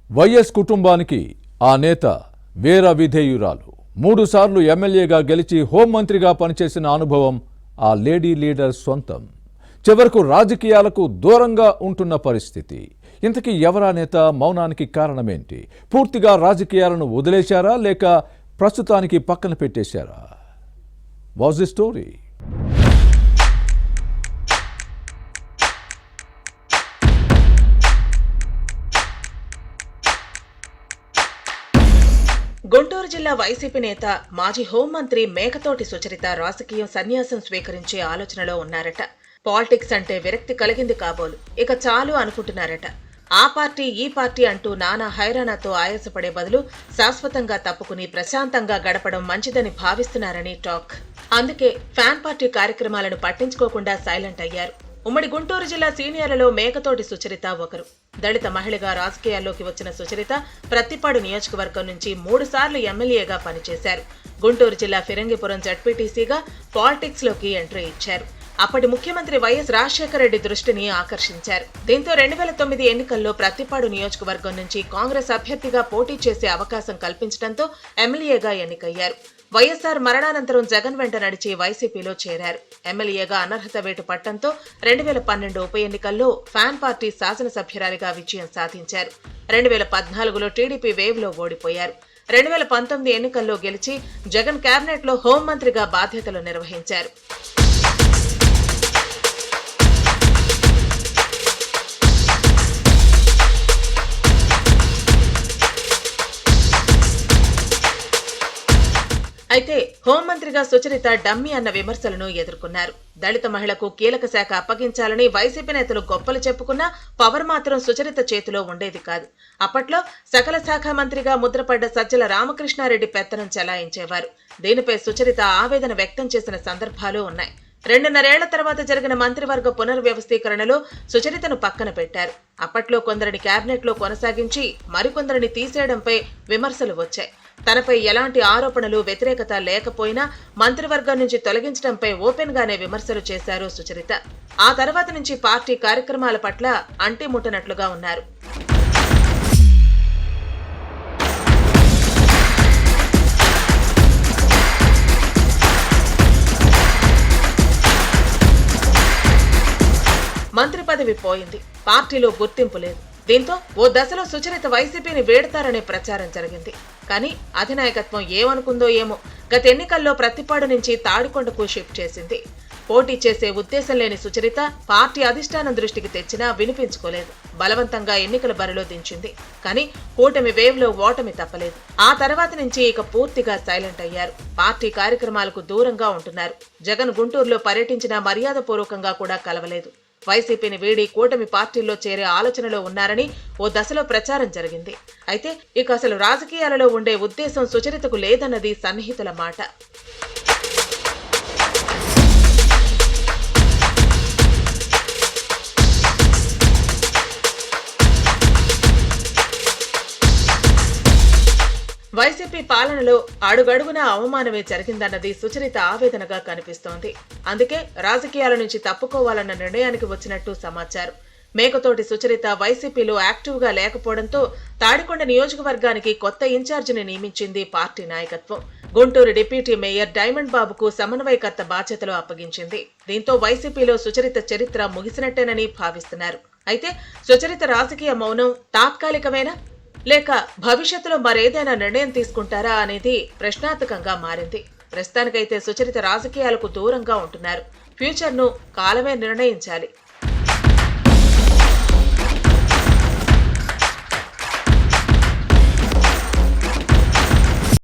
YS కుటుంబానికి ఆ నేత వీర విధేయురాలు. 3 సార్లు ఎమ్మెల్యేగా గెలిచి హోంమంత్రిగా పనిచేసిన అనుభవం ఆ లేడీ లీడర్ సొంతం. చివరకు రాజకీయాలకు దూరంగా ఉంటున్న పరిస్థితి. ఇంతకీ ఎవరా నేత? మౌనానికి కారణమేంటి? పూర్తిగా రాజకీయాలను వదిలేశారా లేక ప్రస్తుతానికి పక్కన పెట్టేశారా? Was the story? గుంటూరు జిల్లా వైసీపీ నేత మాజీ హోంమంత్రి మేకతోటి సుచరిత రాజకీయం సన్యాసం స్వీకరించే ఆలోచనలో ఉన్నారట. పాలిటిక్స్ అంటే విరక్తి కలిగింది కాబోలు, ఇక చాలు అనుకుంటున్నారట. ఆ పార్టీ ఈ పార్టీ అంటూ నానా హైరానాతో ఆయాసపడే బదులు శాశ్వతంగా తప్పుకుని ప్రశాంతంగా గడపడం మంచిదని భావిస్తున్నారని టాక్. అందుకే ఫ్యాన్ పార్టీ కార్యక్రమాలను పట్టించుకోకుండా సైలెంట్ అయ్యారు. ఉమ్మడి గుంటూరు జిల్లా సీనియర్లలో మేకతోటి సుచరిత ఒకరు. దళిత మహిళగా రాజకీయాల్లోకి వచ్చిన సుచరిత ప్రత్తిపాడు నియోజకవర్గం నుంచి 3 సార్లు ఎమ్మెల్యేగా పనిచేశారు. గుంటూరు జిల్లా ఫిరంగిపురం జడ్పీటీసీగా పాలిటిక్స్ లోకి ఎంట్రీ ఇచ్చారు. అప్పటి ముఖ్యమంత్రి వైఎస్ రాజశేఖర రెడ్డి దృష్టిని ఆకర్షించారు. దీంతో 2009 ఎన్నికల్లో ప్రత్తిపాడు నియోజకవర్గం నుంచి కాంగ్రెస్ అభ్యర్థిగా పోటీ చేసే అవకాశం కల్పించడంతో ఎమ్మెల్యేగా ఎన్నికయ్యారు. వైఎస్ఆర్ మరణానంతరం జగన్ వెంట నడిచి వైసీపీలో చేరారు. ఎమ్మెల్యేగా అనర్హత వేటు పట్టడంతో 2012 ఉప ఎన్నికల్లో ఫ్యాన్ పార్టీ శాసనసభ్యురాలిగా విజయం సాధించారు. 2014లో టీడీపీ వేవ్ లో ఓడిపోయారు. 2019 ఎన్నికల్లో గెలిచి జగన్ కేబినెట్ లో హోంమంత్రిగా బాధ్యతలు నిర్వహించారు. అయితే హోంమంత్రిగా సుచరిత డమ్మీ అన్న విమర్శలను ఎదుర్కొన్నారు. దళిత మహిళకు కీలక శాఖ అప్పగించాలని వైసీపీ నేతలు గొప్పలు చెప్పుకున్నా పవర్ మాత్రం సుచరిత చేతిలో ఉండేది కాదు. అప్పట్లో సకల శాఖ మంత్రిగా ముద్రపడ్డ సజ్జల రామకృష్ణారెడ్డి పెత్తనం చెలాయించేవారు. దీనిపై సుచరిత ఆవేదన వ్యక్తం చేసిన సందర్భాలు ఉన్నాయి. 2.5 ఏళ్ల తర్వాత జరిగిన మంత్రివర్గ పునర్వ్యవస్థీకరణలో సుచరితను పక్కన పెట్టారు. అప్పట్లో కొందరిని కేబినెట్ లో కొనసాగించి మరికొందరిని తీసేయడంపై విమర్శలు వచ్చాయి. తనపై ఎలాంటి ఆరోపణలు వ్యతిరేకత లేకపోయినా మంత్రివర్గం నుంచి తొలగించడంపై ఓపెన్ గానే విమర్శలు చేశారు సుచరిత. ఆ తర్వాత నుంచి పార్టీ కార్యక్రమాల పట్ల అంటిముట్టనట్లుగా ఉన్నారు. మంత్రి పదవి పోయింది, పార్టీలో గుర్తింపు లేదు. దీంతో ఓ దశలో సుచరిత వైసీపీని వేడతారనే ప్రచారం జరిగింది. కానీ అధినాయకత్వం ఏమనుకుందో ఏమో, గత ఎన్నికల్లో ప్రత్తిపాడు నుంచి తాడికొండకు షిఫ్ట్ చేసింది. పోటీ చేసే ఉద్దేశం లేని సుచరిత పార్టీ అధిష్టానం దృష్టికి తెచ్చినా వినిపించుకోలేదు. బలవంతంగా ఎన్నికల బరిలో దించింది. కానీ కూటమి వేవ్ లో ఓటమి తప్పలేదు. ఆ తర్వాత నుంచి ఇక పూర్తిగా సైలెంట్ అయ్యారు. పార్టీ కార్యక్రమాలకు దూరంగా ఉంటున్నారు. జగన్ గుంటూరులో పర్యటించినా మర్యాదపూర్వకంగా కూడా కలవలేదు. వైసీపీని వీడి కూటమి పార్టీల్లో చేరే ఆలోచనలో ఉన్నారని ఓ దశలో ప్రచారం జరిగింది. అయితే ఇక అసలు రాజకీయాలలో ఉండే ఉద్దేశం సుచరితకు లేదన్నది సన్నిహితుల మాట. వైసీపీ పాలనలో అడుగడుగునా అవమానమే జరిగిందన్నది సుచరిత ఆవేదనగా కనిపిస్తోంది. అందుకే రాజకీయాల నుంచి తప్పుకోవాలన్న నిర్ణయానికి వచ్చినట్టు సమాచారం. మేకతోటి సుచరిత వైసీపీలో యాక్టివ్ గా లేకపోవడంతో తాడికొండ నియోజకవర్గానికి కొత్త ఇన్ఛార్జిని నియమించింది పార్టీ నాయకత్వం. గుంటూరు డిప్యూటీ మేయర్ డైమండ్ బాబుకు సమన్వయకర్త బాధ్యతలు అప్పగించింది. దీంతో వైసీపీలో సుచరిత చరిత్ర ముగిసినట్టేనని భావిస్తున్నారు. అయితే సుచరిత రాజకీయ మౌనం తాత్కాలికమేనా లేక భవిష్యత్తులో మరేదైనా నిర్ణయం తీసుకుంటారా అనేది ప్రశ్నార్థకంగా మారింది. ప్రస్తుతానికైతే సుచరిత రాజకీయాలకు దూరంగా ఉంటున్నారు. ఫ్యూచర్ ను కాలమే నిర్ణయించాలి.